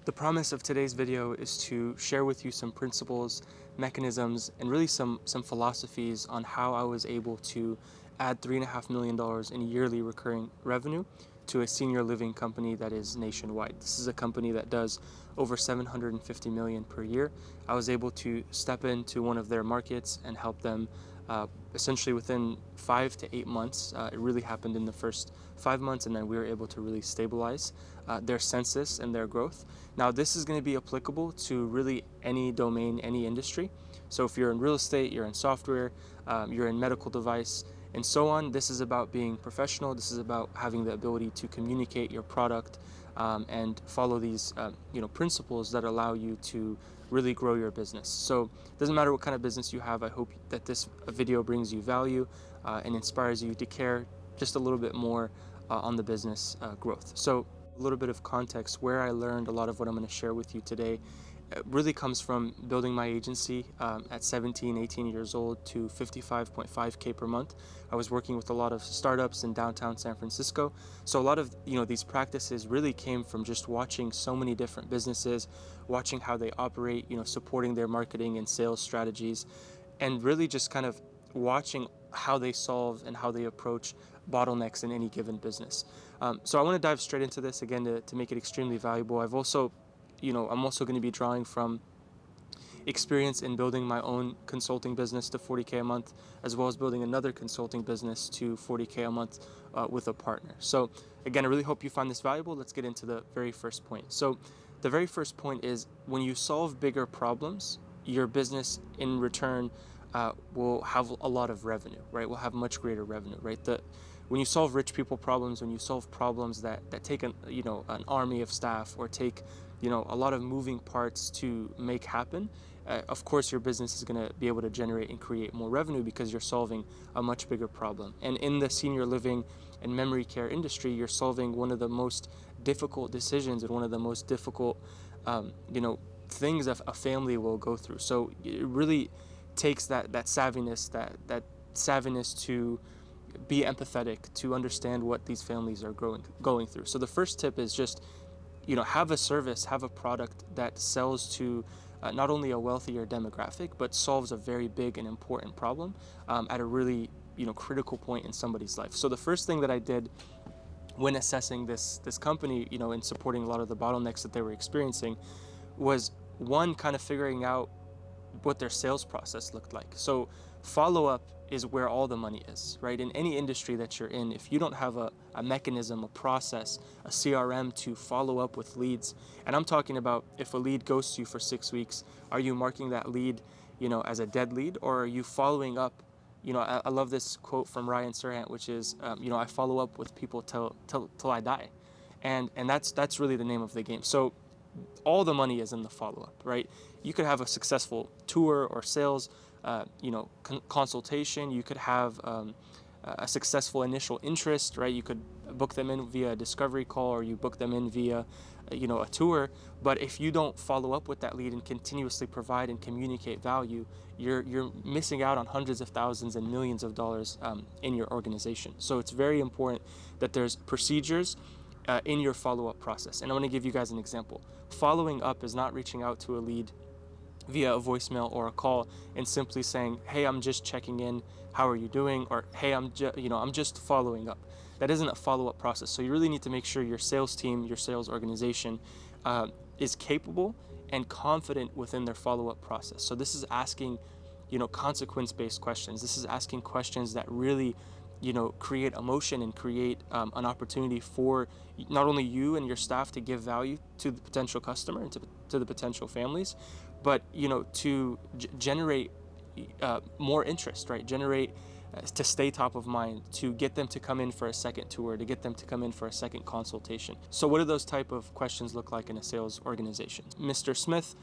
The promise of today's video is to share with you some principles, mechanisms, and really some philosophies on how I was able to add $3.5 million in yearly recurring revenue to a senior living company that is nationwide. This is a company that does over 750 million per year. I was able to step into one of their markets and help them essentially within 5 to 8 months. It really happened in the first 5 months, and then we were able to really stabilize their census and their growth. Now, this is going to be applicable to really any domain, any industry. So if you're in real estate, you're in software, you're in medical device, and so on, this is about being professional. This is about having the ability to communicate your product and follow these principles that allow you to really grow your business. So it doesn't matter what kind of business you have. I hope that this video brings you value and inspires you to care just a little bit more on the business growth. So a little bit of context where I learned a lot of what I'm going to share with you today really comes from building my agency at 17, 18 years old to 55.5K per month. I was working with a lot of startups in downtown San Francisco. So a lot of these practices really came from just watching so many different businesses, watching how they operate, supporting their marketing and sales strategies, and really just kind of watching how they solve and how they approach bottlenecks in any given business. So I want to dive straight into this again to make it extremely valuable. I'm also going to be drawing from experience in building my own consulting business to 40K a month, as well as building another consulting business to 40K a month with a partner. So again, I really hope you find this valuable. Let's get into the very first point. So the very first point is when you solve bigger problems, your business in return will have a lot of revenue, right? Will have much greater revenue, right? When you solve rich people problems, when you solve problems that take an army of staff or take a lot of moving parts to make happen, of course your business is going to be able to generate and create more revenue because you're solving a much bigger problem. And in the senior living and memory care industry, you're solving one of the most difficult decisions and one of the most difficult things a family will go through. So it really takes that savviness to be empathetic, to understand what these families are going through. So the first tip is just have a service, have a product that sells to not only a wealthier demographic, but solves a very big and important problem at a really critical point in somebody's life. So the first thing that I did when assessing this company, and supporting a lot of the bottlenecks that they were experiencing, was one, kind of figuring out what their sales process looked like. So follow up is where all the money is, right? In any industry that you're in, if you don't have a mechanism, a process, a CRM to follow up with leads, and I'm talking about if a lead ghosts you for 6 weeks, are you marking that lead, as a dead lead, or are you following up? I love this quote from Ryan Serhant, which is, I follow up with people till I die, and that's really the name of the game. So all the money is in the follow-up, right? You could have a successful tour or sales, consultation. You could have a successful initial interest, right? You could book them in via a discovery call, or you book them in via, a tour. But if you don't follow up with that lead and continuously provide and communicate value, you're missing out on hundreds of thousands and millions of dollars in your organization. So it's very important that there's procedures in your follow-up process. And I want to give you guys an example. Following up is not reaching out to a lead via a voicemail or a call and simply saying, "Hey, I'm just checking in. How are you doing?" Or, "Hey, I'm just following up." That isn't a follow-up process. So you really need to make sure your sales team, your sales organization, is capable and confident within their follow-up process. So this is asking, consequence-based questions. This is asking questions that really create emotion and create an opportunity for not only you and your staff to give value to the potential customer and to the potential families, but to generate more interest, right? Generate to stay top of mind, to get them to come in for a second tour, to get them to come in for a second consultation. So what do those type of questions look like in a sales organization? Mr. Smith,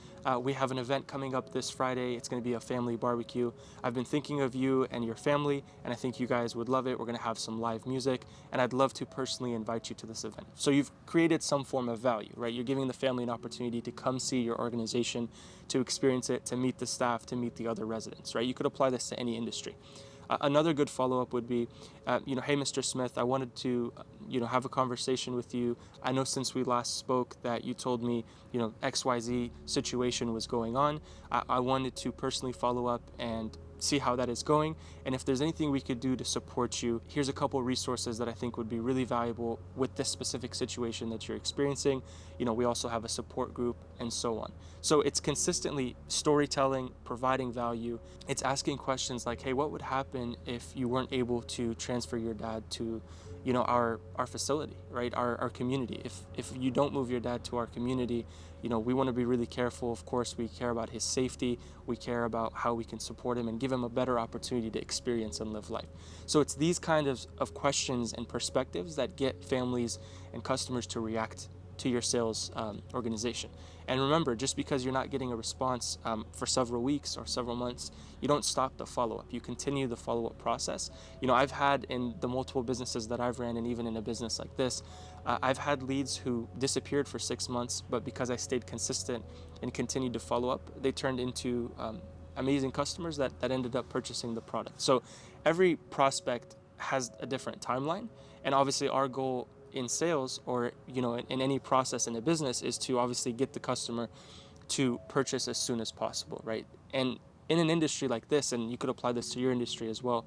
we have an event coming up this Friday. It's going to be a family barbecue. I've been thinking of you and your family, and I think you guys would love it. We're going to have some live music, and I'd love to personally invite you to this event. So you've created some form of value, right? You're giving the family an opportunity to come see your organization, to experience it, to meet the staff, to meet the other residents, right? You could apply this to any industry. Another good follow-up would be, hey, Mr. Smith, I wanted to, have a conversation with you. I know since we last spoke that you told me, XYZ situation was going on. I wanted to personally follow up and see how that is going. And if there's anything we could do to support you, here's a couple resources that I think would be really valuable with this specific situation that you're experiencing. We also have a support group and so on. So it's consistently storytelling, providing value. It's asking questions like, hey, what would happen if you weren't able to transfer your dad to, our facility, right? Our community. If you don't move your dad to our community, we want to be really careful. Of course, we care about his safety. We care about how we can support him and give him a better opportunity to experience and live life. So it's these kind of questions and perspectives that get families and customers to react to your sales organization. And remember, just because you're not getting a response for several weeks or several months, you don't stop the follow-up. You continue the follow-up process. I've had in the multiple businesses that I've ran, and even in a business like this, I've had leads who disappeared for 6 months, but because I stayed consistent and continued to follow up, they turned into amazing customers that ended up purchasing the product. So every prospect has a different timeline, and obviously our goal in sales, or in any process in a business, is to obviously get the customer to purchase as soon as possible, right? And in an industry like this, and you could apply this to your industry as well,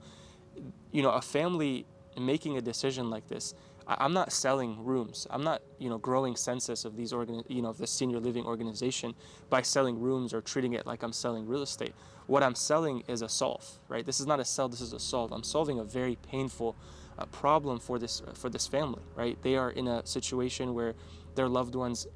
a family making a decision like this, I'm not selling rooms. I'm not, growing census of these of the senior living organization by selling rooms or treating it like I'm selling real estate. What I'm selling is a solve, right? This is not a sell. This is a solve. I'm solving a very painful problem for this family, right? They are in a situation where their loved ones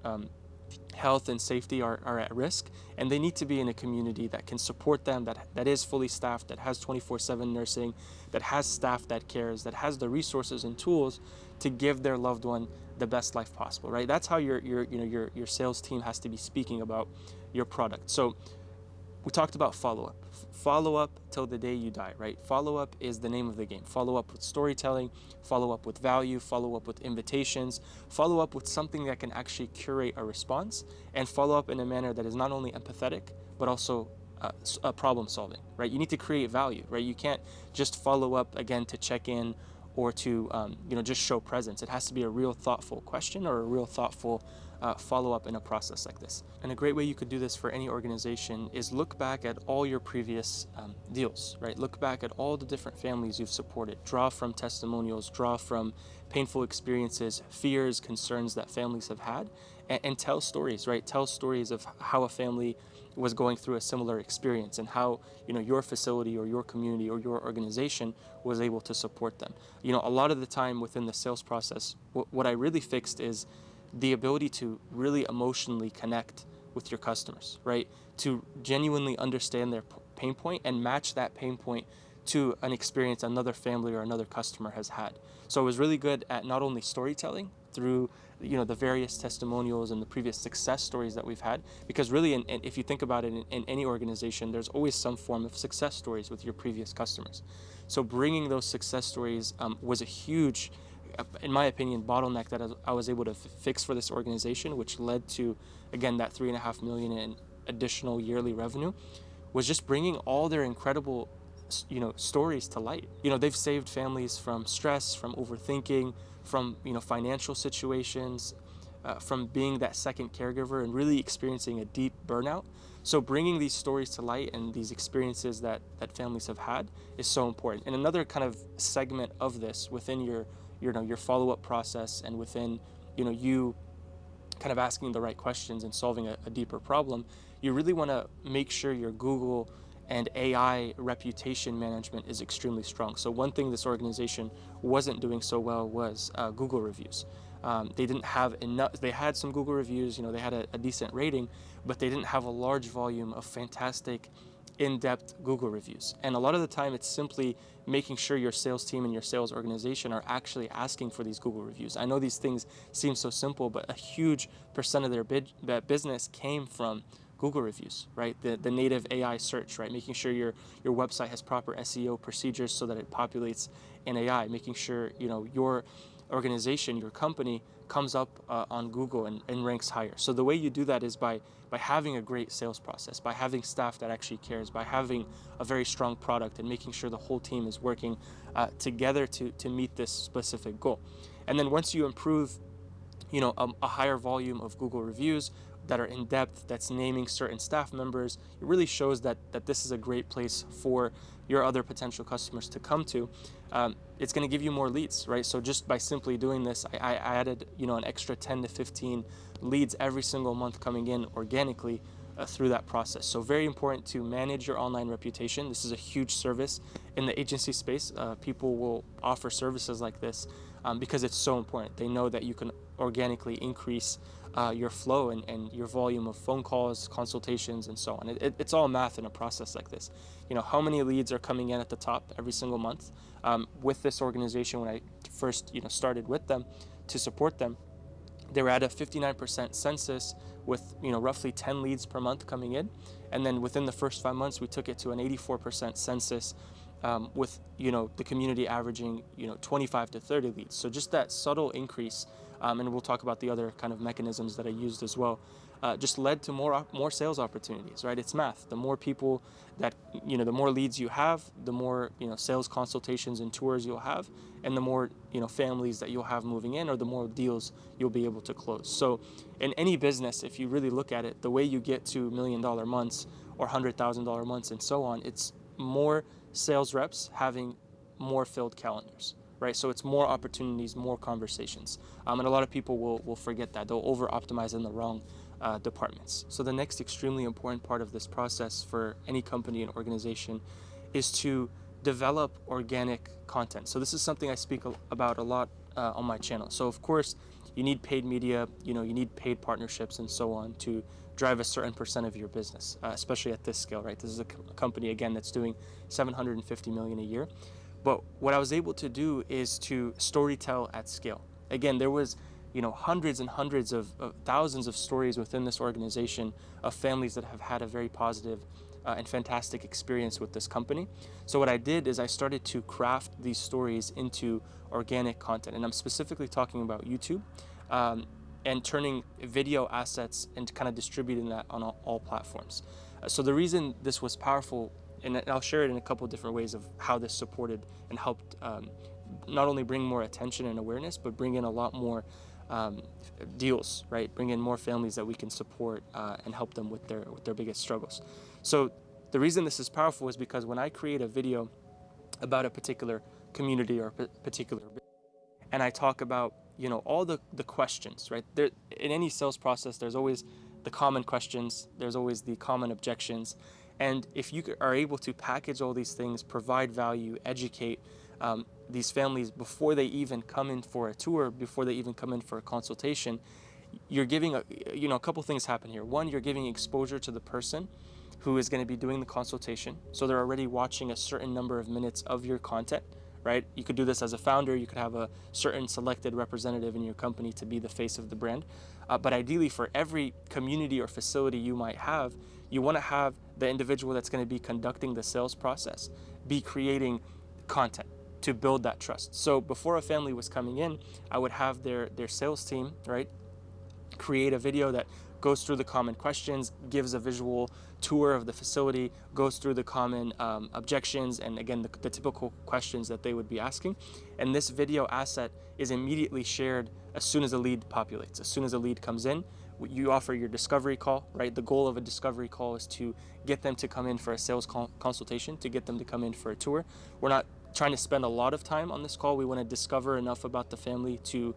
health and safety are at risk, and they need to be in a community that can support them, that is fully staffed, that has 24/7 nursing, that has staff that cares, that has the resources and tools to give their loved one the best life possible, right? That's how your sales team has to be speaking about your product. So we talked about follow up. Follow up till the day you die, right? Follow up is the name of the game. Follow up with storytelling, follow up with value, follow up with invitations, follow up with something that can actually curate a response, and follow up in a manner that is not only empathetic, but also problem solving, right? You need to create value, right? You can't just follow up again to check in or to just show presence. It has to be a real thoughtful question or a real thoughtful follow-up in a process like this. And a great way you could do this for any organization is look back at all your previous deals, right? Look back at all the different families you've supported. Draw from testimonials, draw from painful experiences, fears, concerns that families have had, and tell stories, right? Tell stories of how a family was going through a similar experience and how your facility or your community or your organization was able to support them. A lot of the time within the sales process, what I really fixed is the ability to really emotionally connect with your customers, right? To genuinely understand their pain point and match that pain point to an experience another family or another customer has had. So I was really good at not only storytelling through the various testimonials and the previous success stories that we've had, because really if you think about it, in any organization there's always some form of success stories with your previous customers. So bringing those success stories was a huge, in my opinion, bottleneck that I was able to fix for this organization, which led to, again, that 3.5 million in additional yearly revenue, was just bringing all their incredible stories to light. They've saved families from stress, from overthinking, from financial situations, from being that second caregiver and really experiencing a deep burnout. So bringing these stories to light and these experiences that families have had is so important. And another kind of segment of this within your follow-up process, and within you kind of asking the right questions and solving a deeper problem, you really want to make sure your Google and AI reputation management is extremely strong. So one thing this organization wasn't doing so well was Google reviews. They didn't have enough. They had some Google reviews, they had a decent rating, but they didn't have a large volume of fantastic in-depth Google reviews. And a lot of the time it's simply making sure your sales team and your sales organization are actually asking for these Google reviews. I know these things seem so simple, but a huge percent of their business came from Google reviews, right? The native AI search, right? Making sure your website has proper SEO procedures so that it populates in AI, making sure your organization, your company, comes up on Google and ranks higher. So the way you do that is by having a great sales process, by having staff that actually cares, by having a very strong product and making sure the whole team is working together to meet this specific goal. And then once you improve, a higher volume of Google reviews that are in depth, that's naming certain staff members, it really shows that this is a great place for your other potential customers to come to. It's going to give you more leads, right? So just by simply doing this, I added an extra 10 to 15 leads every single month coming in organically through that process. So very important to manage your online reputation. This is a huge service in the agency space. People will offer services like this because it's so important. They know that you can organically increase your flow and your volume of phone calls, consultations, and so on. It's all math in a process like this. How many leads are coming in at the top every single month. With this organization, when I first started with them to support them, they were at a 59% census with roughly 10 leads per month coming in, and then within the first 5 months we took it to an 84% census, with the community averaging 25 to 30 leads. So just that subtle increase, and we'll talk about the other kind of mechanisms that I used as well, just led to more sales opportunities, right? It's math. The more people that the more leads you have, the more sales consultations and tours you'll have, and the more families that you'll have moving in, or the more deals you'll be able to close. So in any business, if you really look at it, the way you get to $1 million months or $100,000 months and so on, it's more sales reps having more filled calendars, right? So it's more opportunities, more conversations. And a lot of people will forget that. They'll over optimize in the wrong departments. So the next extremely important part of this process for any company and organization is to develop organic content. So this is something I speak about a lot on my channel. So of course, you need paid media, you need paid partnerships and so on to drive a certain percent of your business, especially at this scale, right? This is a company, again, that's doing 750 million a year. But what I was able to do is to storytell at scale. Again, there was hundreds and hundreds of thousands of stories within this organization of families that have had a very positive and fantastic experience with this company. So what I did is I started to craft these stories into organic content, and I'm specifically talking about YouTube, and turning video assets and kind of distributing that on all platforms. So the reason this was powerful, and I'll share it in a couple of different ways of how this supported and helped not only bring more attention and awareness, but bring in a lot more deals, right? Bring in more families that we can support and help them with their biggest struggles. So the reason this is powerful is because when I create a video about a particular community or particular, and I talk about all the questions, right? There, in any sales process, there's always the common questions, there's always the common objections, and if you are able to package all these things, provide value, educate these families before they even come in for a tour, before they even come in for a consultation, you're giving a couple things happen here. One, you're giving exposure to the person who is going to be doing the consultation, so they're already watching a certain number of minutes of your content, right? You could do this as a founder. You could have a certain selected representative in your company to be the face of the brand. But ideally, for every community or facility you might have, you want to have the individual that's going to be conducting the sales process be creating content to build that trust. So before a family was coming in, I would have their sales team, right, create a video that goes through the common questions, gives a visual tour of the facility, goes through the common objections, and again, the typical questions that they would be asking. And this video asset is immediately shared as soon as a lead populates. As soon as a lead comes in, you offer your discovery call, right? The goal of a discovery call is to get them to come in for a sales consultation, to get them to come in for a tour. We're not trying to spend a lot of time on this call. We want to discover enough about the family to,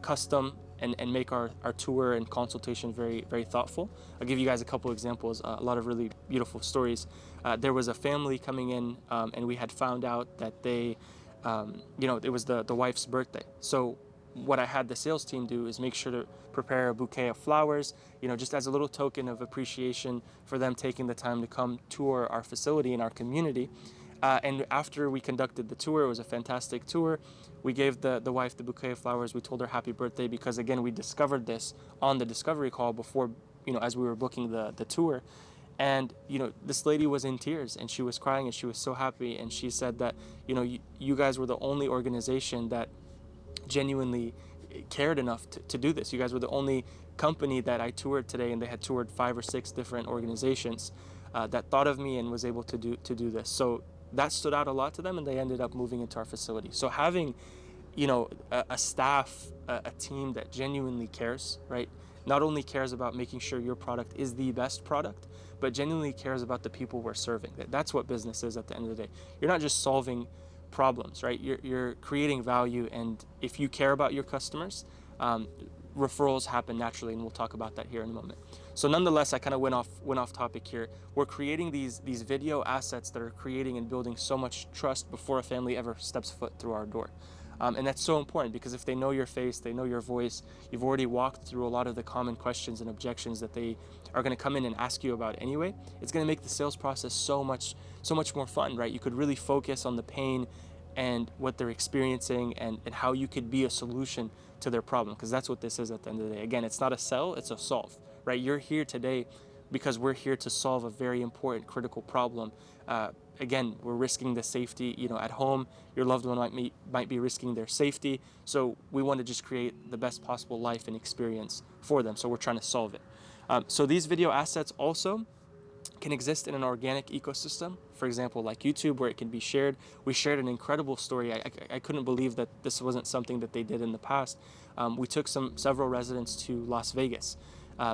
custom and make our tour and consultation very, very thoughtful. I'll give you guys a couple examples, a lot of really beautiful stories. There was a family coming in, and we had found out that they, it was the wife's birthday. So what I had the sales team do is make sure to prepare a bouquet of flowers, just as a little token of appreciation for them taking the time to come tour our facility and our community. And after we conducted the tour, it was a fantastic tour. We gave the wife the bouquet of flowers. We told her happy birthday because, again, we discovered this on the discovery call before, as we were booking the tour. And, this lady was in tears and she was crying and she was so happy. And she said that, you guys were the only organization that genuinely cared enough to do this. You guys were the only company that I toured today, and they had toured 5 or 6 different organizations that thought of me and was able to do this. So that stood out a lot to them, and they ended up moving into our facility. So having, a staff, a team that genuinely cares, right? Not only cares about making sure your product is the best product, but genuinely cares about the people we're serving. That's what business is at the end of the day. You're not just solving problems, right? You're creating value, and if you care about your customers, referrals happen naturally, and we'll talk about that here in a moment. So nonetheless, I kind of went off topic here. We're creating these video assets that are creating and building so much trust before a family ever steps foot through our door. And that's so important, because if they know your face, they know your voice, you've already walked through a lot of the common questions and objections that they are going to come in and ask you about anyway. It's going to make the sales process so much more fun, right? You could really focus on the pain and what they're experiencing, and how you could be a solution to their problem, because that's what this is at the end of the day. Again, it's not a sell, it's a solve, right? You're here today because we're here to solve a very important, critical problem. Again, we're risking the safety, at home. Your loved one might be risking their safety. So we want to just create the best possible life and experience for them. So we're trying to solve it. So these video assets also can exist in an organic ecosystem, for example, like YouTube, where it can be shared. We shared an incredible story. I couldn't believe that this wasn't something that they did in the past. We took several residents to Las Vegas.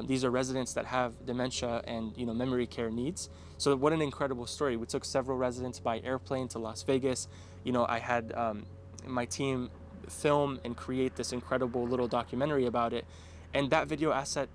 These are residents that have dementia and memory care needs. So what an incredible story. We took several residents by airplane to Las Vegas. I had my team film and create this incredible little documentary about it. And that video asset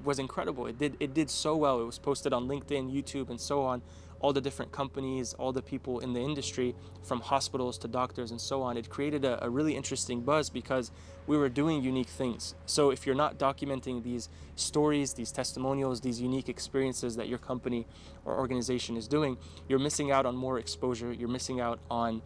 was incredible. It did so well. It was posted on LinkedIn, YouTube, and so on. All the different companies, all the people in the industry, from hospitals to doctors and so on. It created a really interesting buzz, because we were doing unique things. So if you're not documenting these stories, these testimonials, these unique experiences that your company or organization is doing, you're missing out on more exposure. You're missing out on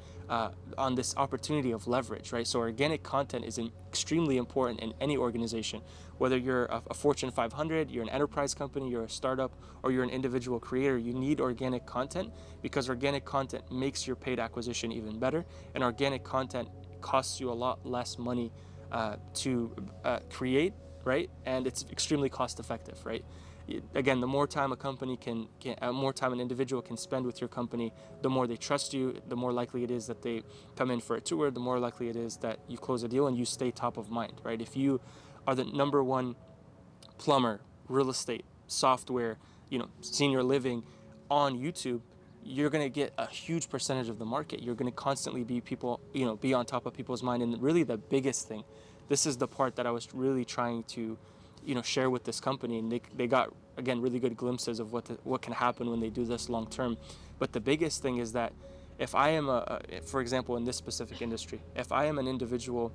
this opportunity of leverage, right? So organic content is extremely important in any organization, whether you're a Fortune 500, you're an enterprise company, you're a startup, or you're an individual creator. You need organic content, because organic content makes your paid acquisition even better, and organic content costs you a lot less money to create, right? And it's extremely cost effective, right? Again, the more time a company more time an individual can spend with your company, the more they trust you, the more likely it is that they come in for a tour, the more likely it is that you close a deal and you stay top of mind, right? If you are the number one plumber, real estate, software, senior living on YouTube, you're going to get a huge percentage of the market. You're going to constantly be be on top of people's mind. And really the biggest thing, this is the part that I was really trying to, share with this company. And they got, again, really good glimpses of what can happen when they do this long term. But the biggest thing is that if I am for example, in this specific industry, if I am an individual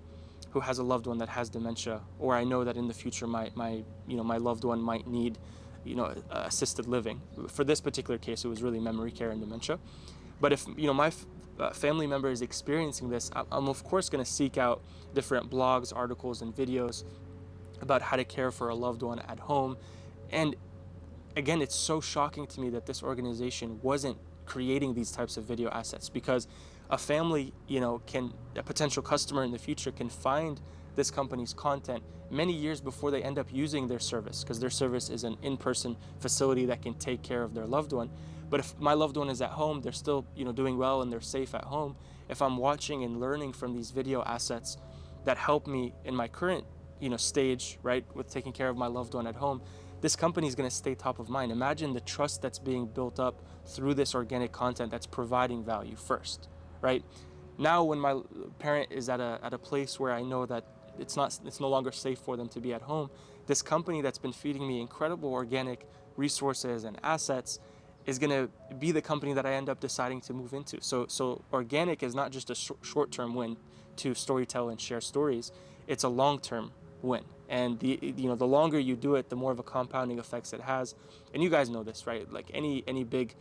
who has a loved one that has dementia, or I know that in the future my loved one might need assisted living. For this particular case, it was really memory care and dementia. But if my family member is experiencing this, I'm of course going to seek out different blogs, articles, and videos about how to care for a loved one at home. And again, it's so shocking to me that this organization wasn't creating these types of video assets, because a family, a potential customer in the future can find this company's content many years before they end up using their service, because their service is an in-person facility that can take care of their loved one. But if my loved one is at home, they're still doing well and they're safe at home. If I'm watching and learning from these video assets that help me in my current stage, right, with taking care of my loved one at home, this company is going to stay top of mind. Imagine the trust that's being built up through this organic content that's providing value first, right? Now, when my parent is at a place where I know that it's no longer safe for them to be at home, this company that's been feeding me incredible organic resources and assets is going to be the company that I end up deciding to move into. So organic is not just a short-term win to storytell and share stories. It's a long-term win. And the longer you do it, the more of a compounding effects it has. And you guys know this, right? Like any big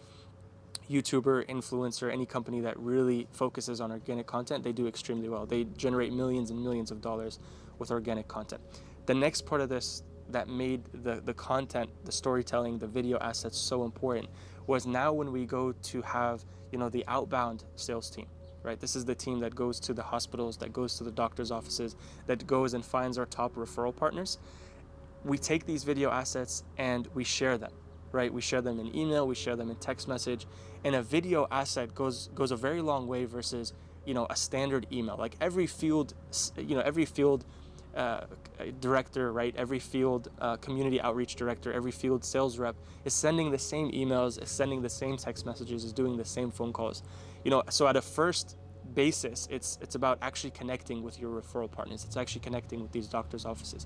YouTuber, influencer, any company that really focuses on organic content, they do extremely well. They generate millions and millions of dollars with organic content. The next part of this that made the content, the storytelling, the video assets so important was now when we go to have, the outbound sales team. right? This is the team that goes to the hospitals, that goes to the doctor's offices, that goes and finds our top referral partners. We take these video assets and we share them, right? We share them in email, we share them in text message, and a video asset goes a very long way versus, a standard email. Like every field uh, director, right? Every field community outreach director, every field sales rep is sending the same emails, is sending the same text messages, is doing the same phone calls. So at a first basis, it's about actually connecting with your referral partners. It's actually connecting with these doctors' offices.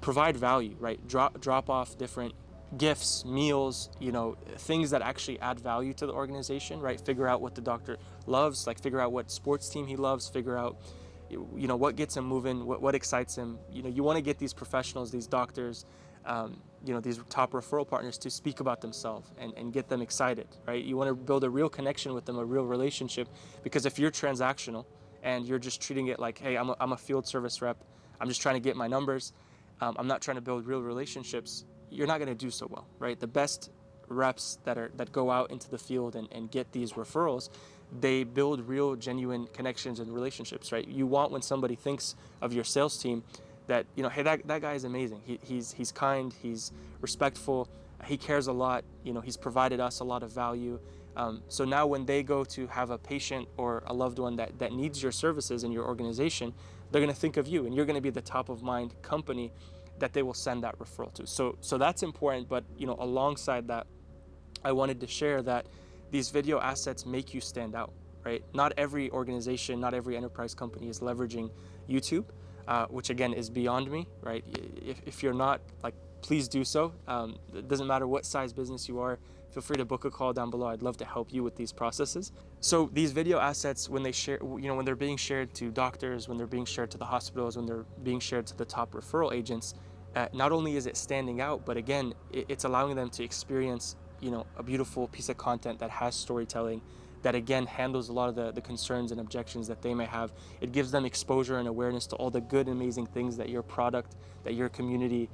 Provide value, right? Drop off different gifts, meals, things that actually add value to the organization, right? Figure out what the doctor loves, like figure out what sports team he loves, figure out what gets him moving, what excites him. You want to get these professionals, these doctors, these top referral partners to speak about themselves and get them excited, right? You want to build a real connection with them, a real relationship, because if you're transactional and you're just treating it like, hey, I'm a field service rep, I'm just trying to get my numbers, I'm not trying to build real relationships, you're not going to do so well, right? The best reps that go out into the field and get these referrals, they build real genuine connections and relationships, right? You want, when somebody thinks of your sales team, that hey, that guy is amazing, he's kind, he's respectful, he cares a lot, he's provided us a lot of value. So now when they go to have a patient or a loved one that needs your services in your organization, they're going to think of you, and you're going to be the top of mind company that they will send that referral to. So that's important. But alongside that, I wanted to share that these video assets make you stand out, right? Not every organization, not every enterprise company is leveraging YouTube, which again is beyond me, right? If you're not, like, please do so. It doesn't matter what size business you are. Feel free to book a call down below. I'd love to help you with these processes. So these video assets, when they share, when they're being shared to doctors, when they're being shared to the hospitals, when they're being shared to the top referral agents, not only is it standing out, but again, it's allowing them to experience, a beautiful piece of content that has storytelling, that again handles a lot of the concerns and objections that they may have. It gives them exposure and awareness to all the good and amazing things that your product, that your community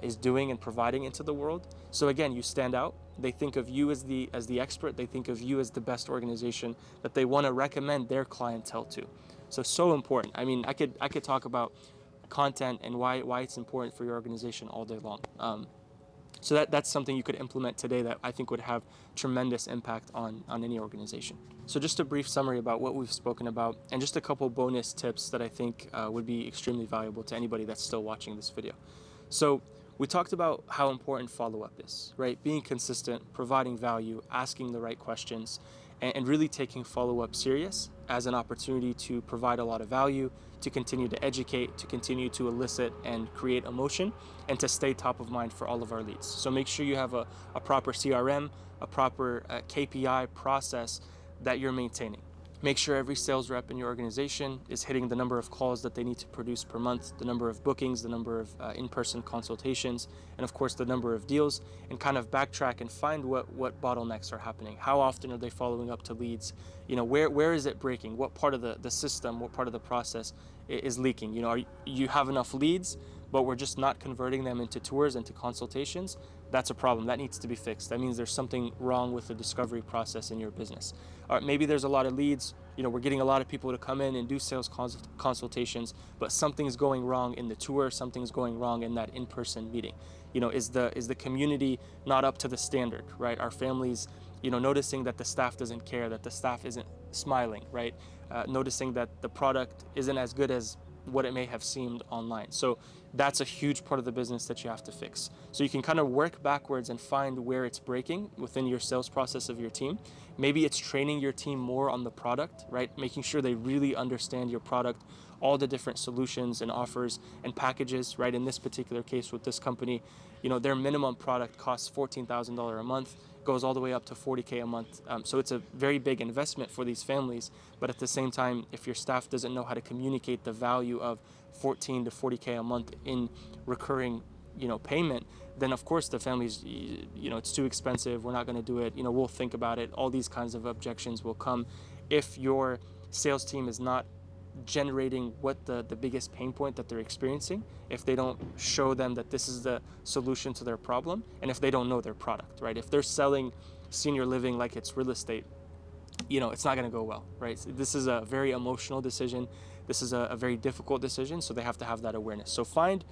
is doing and providing into the world. So again, you stand out. They think of you as the expert. They think of you as the best organization that they want to recommend their clientele to. So important. I mean, I could talk about content and why it's important for your organization all day long. So that's something you could implement today that I think would have tremendous impact on any organization. So just a brief summary about what we've spoken about, and just a couple bonus tips that I think would be extremely valuable to anybody that's still watching this video. So we talked about how important follow-up is, right? Being consistent, providing value, asking the right questions, and really taking follow-up serious as an opportunity to provide a lot of value, to continue to educate, to continue to elicit and create emotion, and to stay top of mind for all of our leads. So make sure you have a proper CRM, a proper KPI process that you're maintaining. Make sure every sales rep in your organization is hitting the number of calls that they need to produce per month, the number of bookings, the number of in-person consultations, and of course the number of deals, and kind of backtrack and find what bottlenecks are happening. How often are they following up to leads? Where is it breaking? What part of the system, what part of the process is leaking? You have enough leads, but we're just not converting them into tours, into consultations. That's a problem. That needs to be fixed. That means there's something wrong with the discovery process in your business. Or maybe there's a lot of leads. We're getting a lot of people to come in and do sales consultations, but something's going wrong in the tour. Something's going wrong in that in-person meeting. Is the community not up to the standard, right? Our families, noticing that the staff doesn't care, that the staff isn't smiling, right? Noticing that the product isn't as good as what it may have seemed online. So that's a huge part of the business that you have to fix. So you can kind of work backwards and find where it's breaking within your sales process of your team. Maybe it's training your team more on the product, right? Making sure they really understand your product, all the different solutions and offers and packages, right? In this particular case with this company, their minimum product costs $14,000 a month, goes all the way up to $40K a month. So it's a very big investment for these families. But at the same time, if your staff doesn't know how to communicate the value of 14 to 40K a month in recurring, payment, then of course the families, it's too expensive, we're not going to do it, we'll think about it. All these kinds of objections will come if your sales team is not generating what the biggest pain point that they're experiencing, if they don't show them that this is the solution to their problem, and if they don't know their product, right? If they're selling senior living like it's real estate, it's not going to go well, right? So this is a very emotional decision. This is a very difficult decision, so they have to have that awareness. So find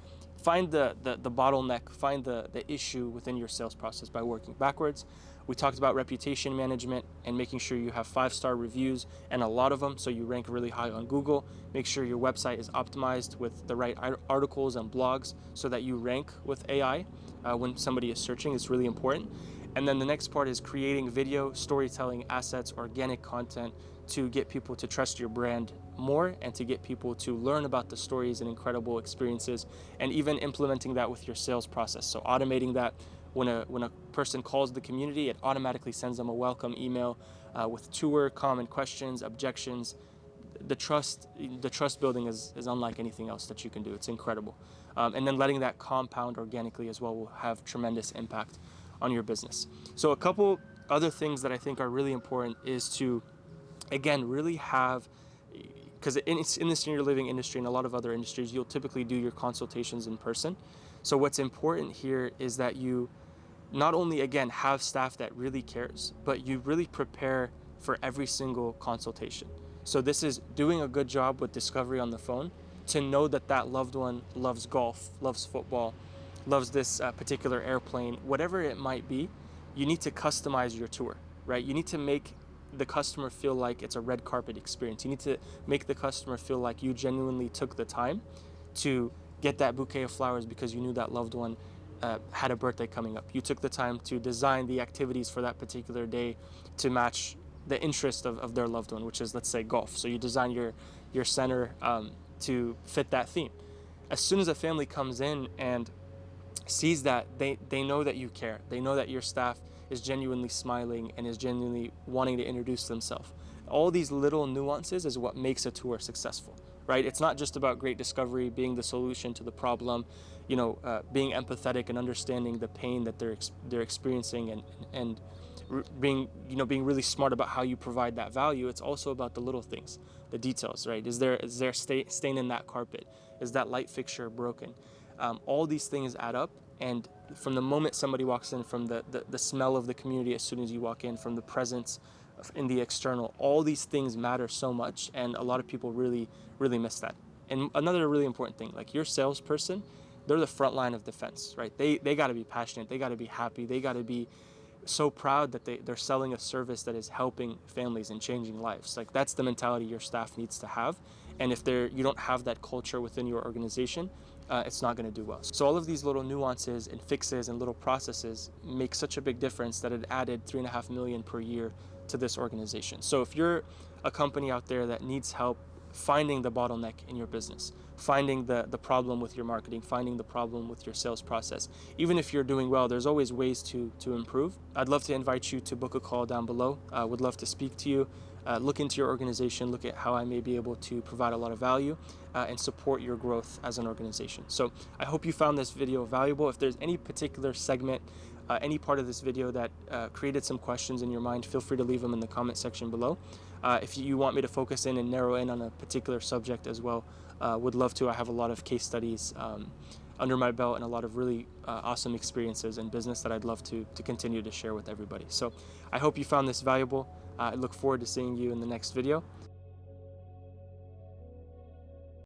the bottleneck, find the issue within your sales process by working backwards. We talked about reputation management and making sure you have 5-star reviews and a lot of them, so you rank really high on Google. Make sure your website is optimized with the right articles and blogs so that you rank with AI when somebody is searching. It's really important. And then the next part is creating video, storytelling, assets, organic content to get people to trust your brand more and to get people to learn about the stories and incredible experiences, and even implementing that with your sales process. So automating that when a person calls the community, it automatically sends them a welcome email with tour, common questions, objections. The trust building is unlike anything else that you can do. It's incredible. And then letting that compound organically as well will have tremendous impact on your business. So a couple other things that I think are really important is to, again, really have, because it's in the senior living industry and a lot of other industries, you'll typically do your consultations in person. So what's important here is that you not only, again, have staff that really cares, but you really prepare for every single consultation. So this is doing a good job with discovery on the phone to know that that loved one loves golf, loves football, loves this particular airplane, whatever it might be. You need to customize your tour, right? You need to make the customer feel like it's a red carpet experience. You need to make the customer feel like you genuinely took the time to get that bouquet of flowers because you knew that loved one had a birthday coming up. You took the time to design the activities for that particular day to match the interest of their loved one, which is, let's say, golf. So you design your center to fit that theme. As soon as a family comes in and sees that, they know that you care. They know that your staff is genuinely smiling and is genuinely wanting to introduce themselves. All these little nuances is what makes a tour successful, right? It's not just about great discovery, being the solution to the problem, being empathetic and understanding the pain that they're experiencing, and being really smart about how you provide that value. It's also about the little things, the details, right? Is there stain in that carpet? Is that light fixture broken? All these things add up, and from the moment somebody walks in, from the smell of the community as soon as you walk in, from the presence in the external, all these things matter so much, and a lot of people really miss that. And another really important thing, like your salesperson, they're the front line of defense, right? They got to be passionate, they got to be happy, they got to be so proud that they're selling a service that is helping families and changing lives. Like, that's the mentality your staff needs to have. And if you don't have that culture within your organization, it's not going to do well. So all of these little nuances and fixes and little processes make such a big difference that it added 3.5 million per year to this organization. So if you're a company out there that needs help finding the bottleneck in your business, finding the problem with your marketing, finding the problem with your sales process, even if you're doing well, there's always ways to improve. I'd love to invite you to book a call down below. I would love to speak to you, look into your organization, look at how I may be able to provide a lot of value and support your growth as an organization. So I hope you found this video valuable. If there's any particular segment, any part of this video that created some questions in your mind, feel free to leave them in the comment section below. If you want me to focus in and narrow in on a particular subject as well, would love to. I have a lot of case studies under my belt and a lot of really awesome experiences in business that I'd love to continue to share with everybody. So I hope you found this valuable. I look forward to seeing you in the next video.